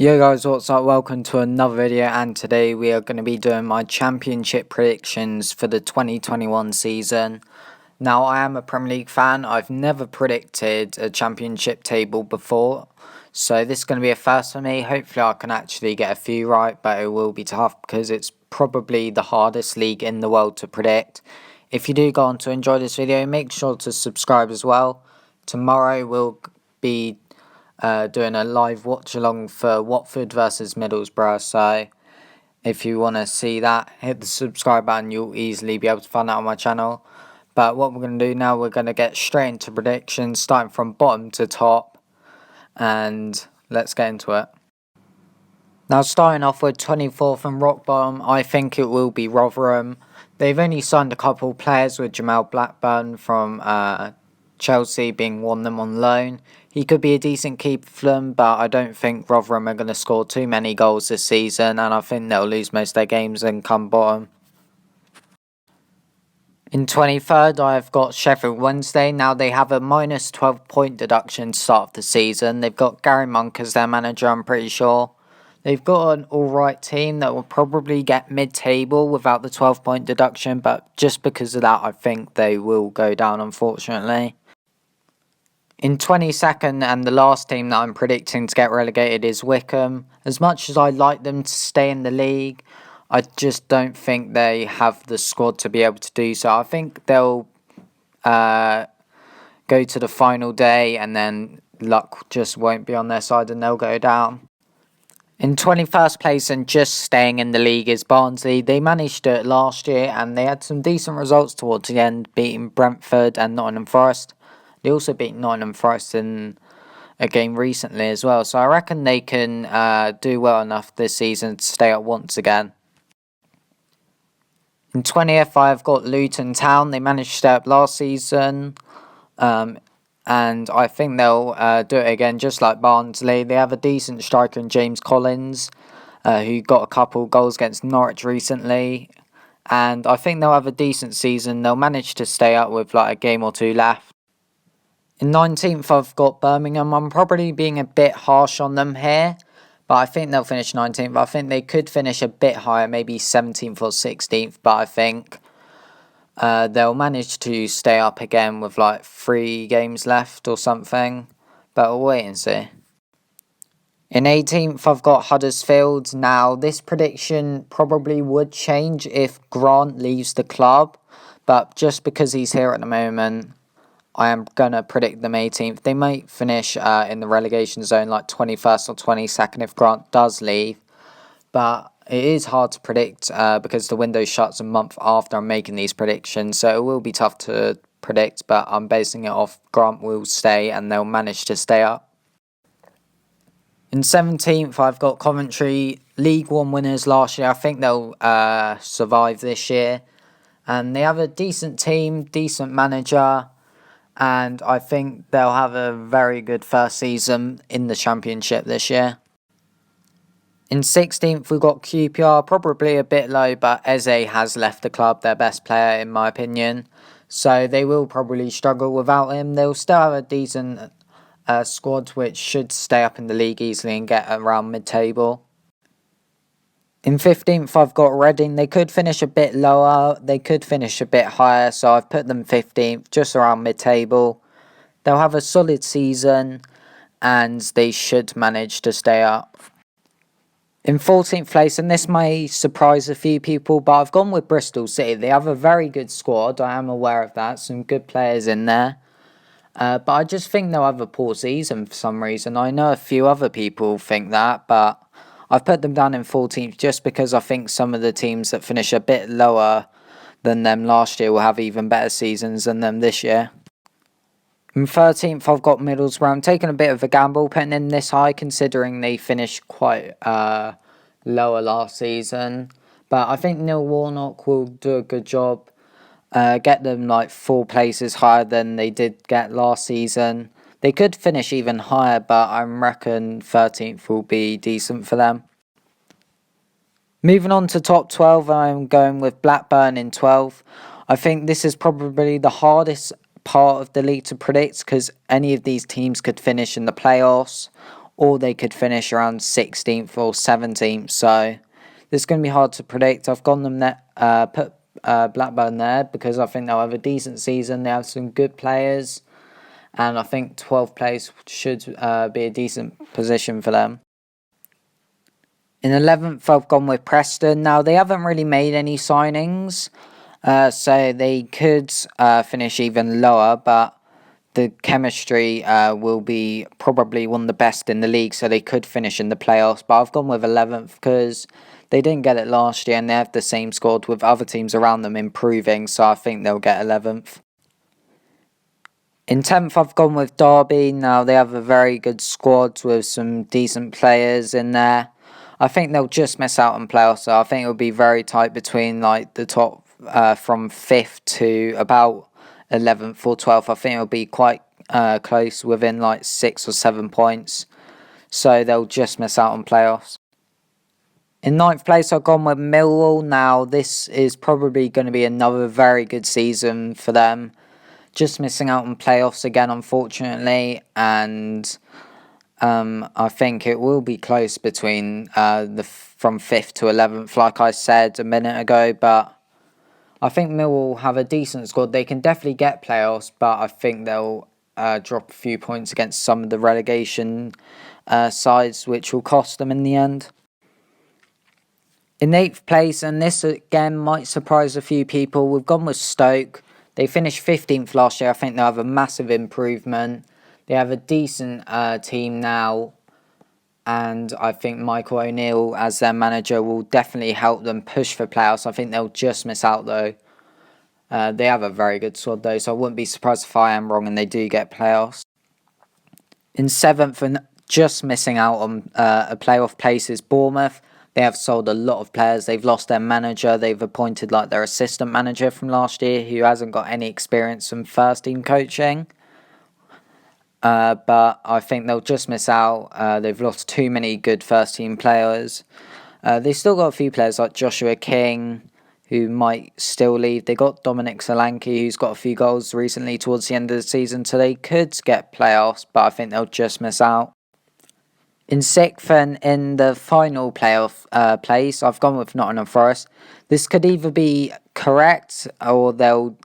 Yo guys, what's up? Welcome to another video, and today we are going to be doing my championship predictions for the 2021 season. Now, I am a Premier League fan. I've never predicted a championship table before, so this is going to be a first for me. Hopefully I can actually get a few right, but it will be tough because it's probably the hardest league in the world to predict. If you do go on to enjoy this video, make sure to subscribe as well. Tomorrow we'll be doing a live watch along for Watford versus Middlesbrough, so if you want to see that, hit the subscribe button. You'll easily be able to find that on my channel. But what we're going to do now, we're going to get straight into predictions, starting from bottom to top, and let's get into it. Now, starting off with 24th and rock bottom, I think it will be Rotherham. They've only signed a couple players, with Jamal Blackburn from Chelsea being one of them on loan. He could be a decent keeper for them, but I don't think Rotherham are going to score too many goals this season, and I think they'll lose most of their games and come bottom. In 23rd, I've got Sheffield Wednesday. Now, they have a minus 12 point deduction to start of the season. They've got Gary Monk as their manager, I'm pretty sure. They've got an alright team that will probably get mid-table without the 12 point deduction, but just because of that, I think they will go down, unfortunately. In 22nd, and the last team that I'm predicting to get relegated is Wycombe. As much as I like them to stay in the league, I just don't think they have the squad to be able to do so. I think they'll go to the final day and then luck just won't be on their side and they'll go down. In 21st place and just staying in the league is Barnsley. They managed it last year and they had some decent results towards the end, beating Brentford and Nottingham Forest. They also beat Nottingham Forest in a game recently as well. So I reckon they can do well enough this season to stay up once again. In 20th, I've got Luton Town. They managed to stay up last season. And I think they'll do it again, just like Barnsley. They have a decent striker in James Collins, who got a couple goals against Norwich recently. And I think they'll have a decent season. They'll manage to stay up with like a game or two left. In 19th, I've got Birmingham. I'm probably being a bit harsh on them here, but I think they'll finish 19th. I think they could finish a bit higher, maybe 17th or 16th, but I think they'll manage to stay up again with like 3 games left or something, but we'll wait and see. In 18th, I've got Huddersfield. Now, this prediction probably would change if Grant leaves the club, but just because he's here at the moment, I am going to predict them 18th. They might finish in the relegation zone like 21st or 22nd if Grant does leave. But it is hard to predict because the window shuts a month after I'm making these predictions. So it will be tough to predict, but I'm basing it off Grant will stay and they'll manage to stay up. In 17th, I've got Coventry. League One winners last year. I think they'll survive this year. And they have a decent team, decent manager. And I think they'll have a very good first season in the Championship this year. In 16th, we've got QPR, probably a bit low, but Eze has left the club, their best player in my opinion. So they will probably struggle without him. They'll still have a decent squad which should stay up in the league easily and get around mid-table. In 15th, I've got Reading. They could finish a bit lower. They could finish a bit higher. So I've put them 15th, just around mid-table. They'll have a solid season and they should manage to stay up. In 14th place, and this may surprise a few people, but I've gone with Bristol City. They have a very good squad. I am aware of that. Some good players in there. But I just think they'll have a poor season for some reason. I know a few other people think that, but I've put them down in 14th just because I think some of the teams that finish a bit lower than them last year will have even better seasons than them this year. In 13th, I've got Middlesbrough. I'm taking a bit of a gamble putting in this high considering they finished quite lower last season. But I think Neil Warnock will do a good job. Get them like 4 places higher than they did get last season. They could finish even higher, but I reckon 13th will be decent for them. Moving on to top 12, I'm going with Blackburn in 12th. I think this is probably the hardest part of the league to predict because any of these teams could finish in the playoffs or they could finish around 16th or 17th. So this is going to be hard to predict. I've gone them put Blackburn there because I think they'll have a decent season. They have some good players, and I think 12th place should be a decent position for them. In 11th, I've gone with Preston. Now, they haven't really made any signings, so they could finish even lower, but the chemistry will be probably one of the best in the league, so they could finish in the playoffs. But I've gone with 11th because they didn't get it last year, and they have the same squad with other teams around them improving, so I think they'll get 11th. In 10th, I've gone with Derby. Now, they have a very good squad with some decent players in there. I think they'll just miss out on playoffs, so I think it'll be very tight between like the top from 5th to about 11th or 12th. I think it'll be quite close, within like 6 or 7 points, so they'll just miss out on playoffs. In 9th place, I've gone with Millwall. Now, this is probably going to be another very good season for them. Just missing out on playoffs again, unfortunately, and I think it will be close between from 5th to 11th, like I said a minute ago, but I think Millwall have a decent squad. They can definitely get playoffs, but I think they'll drop a few points against some of the relegation sides, which will cost them in the end. In 8th place, and this again might surprise a few people, we've gone with Stoke. They finished 15th last year. I think they'll have a massive improvement. They have a decent team now, and I think Michael O'Neill as their manager will definitely help them push for playoffs. I think they'll just miss out though. They have a very good squad though, so I wouldn't be surprised if I am wrong and they do get playoffs. In 7th, and just missing out on a playoff place, is Bournemouth. They have sold a lot of players. They've lost their manager. They've appointed like their assistant manager from last year who hasn't got any experience in first team coaching. But I think they'll just miss out. They've lost too many good first team players. They still got a few players like Joshua King, who might still leave. They got Dominic Solanke, who's got a few goals recently towards the end of the season, so they could get playoffs, but I think they'll just miss out. In 6th and in the final playoff place, I've gone with Nottingham Forest. This could either be correct or they'll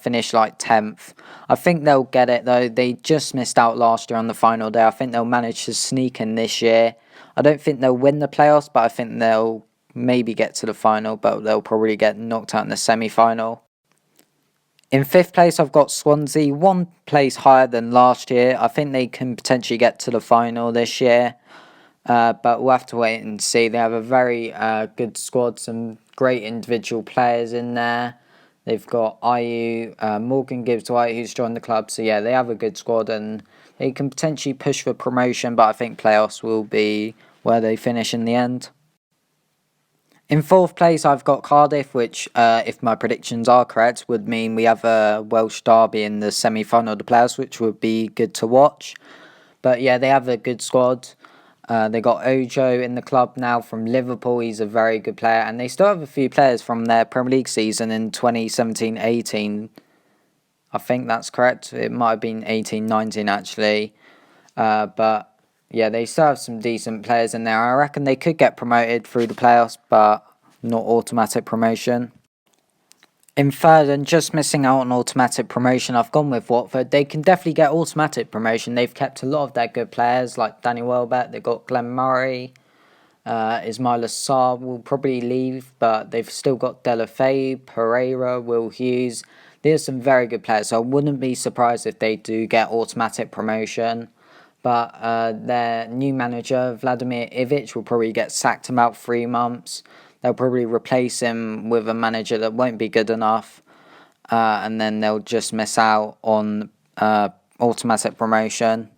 finish like 10th. I think they'll get it though. They just missed out last year on the final day. I think they'll manage to sneak in this year. I don't think they'll win the playoffs, but I think they'll maybe get to the final, but they'll probably get knocked out in the semi-final. In 5th place, I've got Swansea, one place higher than last year. I think they can potentially get to the final this year, but we'll have to wait and see. They have a very good squad, some great individual players in there. They've got Ayew, Morgan Gibbs-White, who's joined the club. So yeah, they have a good squad and they can potentially push for promotion, but I think playoffs will be where they finish in the end. In 4th place, I've got Cardiff, which, if my predictions are correct, would mean we have a Welsh derby in the semi-final of the playoffs, which would be good to watch. But yeah, they have a good squad. They got Ojo in the club now from Liverpool. He's a very good player. And they still have a few players from their Premier League season in 2017-18. I think that's correct. It might have been 18-19 actually. But yeah, they still have some decent players in there. I reckon they could get promoted through the playoffs, but not automatic promotion. In 3rd, and just missing out on automatic promotion, I've gone with Watford. They can definitely get automatic promotion. They've kept a lot of their good players, like Danny Welbeck. They've got Glenn Murray. Ismaila Sarr will probably leave, but they've still got Deulofeu, Pereira, Will Hughes. There's some very good players, so I wouldn't be surprised if they do get automatic promotion. But their new manager, Vladimir Ivic, will probably get sacked in about 3 months. They'll probably replace him with a manager that won't be good enough. And then they'll just miss out on automatic promotion.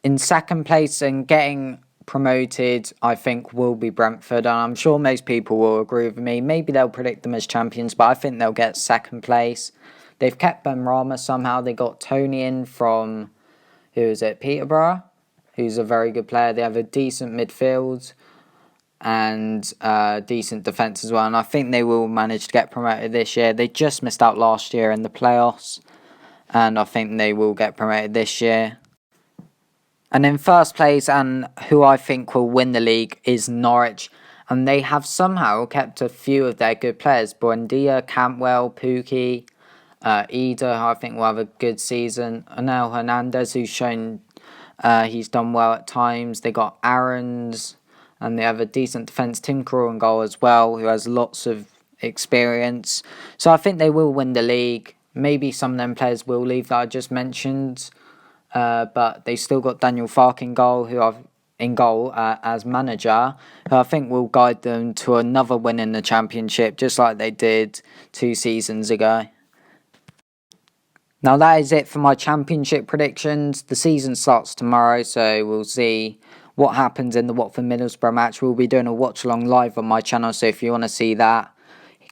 In 2nd place and getting promoted, I think, will be Brentford. And I'm sure most people will agree with me. Maybe they'll predict them as champions, but I think they'll get 2nd place. They've kept Ben Rama somehow. They got Tony in from... who is it? Peterborough, who's a very good player. They have a decent midfield and decent defence as well. And I think they will manage to get promoted this year. They just missed out last year in the playoffs. And I think they will get promoted this year. And in first place, and who I think will win the league, is Norwich. And they have somehow kept a few of their good players. Buendia, Cantwell, Pukki, Ida, I think will have a good season. Anel Hernandez, who's shown he's done well at times. They got Aarons, and they have a decent defence. Tim Krul in goal as well, who has lots of experience. So I think they will win the league. Maybe some of them players will leave that I just mentioned. But they still got Daniel Farke in goal as manager, who I think will guide them to another win in the Championship, just like they did 2 seasons ago. Now that is it for my Championship predictions. The season starts tomorrow, so we'll see what happens in the Watford-Middlesbrough match. We'll be doing a watch-along live on my channel, so if you want to see that,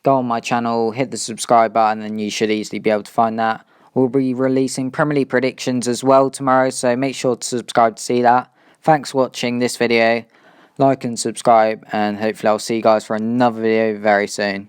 go on my channel, hit the subscribe button, and you should easily be able to find that. We'll be releasing Premier League predictions as well tomorrow, so make sure to subscribe to see that. Thanks for watching this video. Like and subscribe, and hopefully I'll see you guys for another video very soon.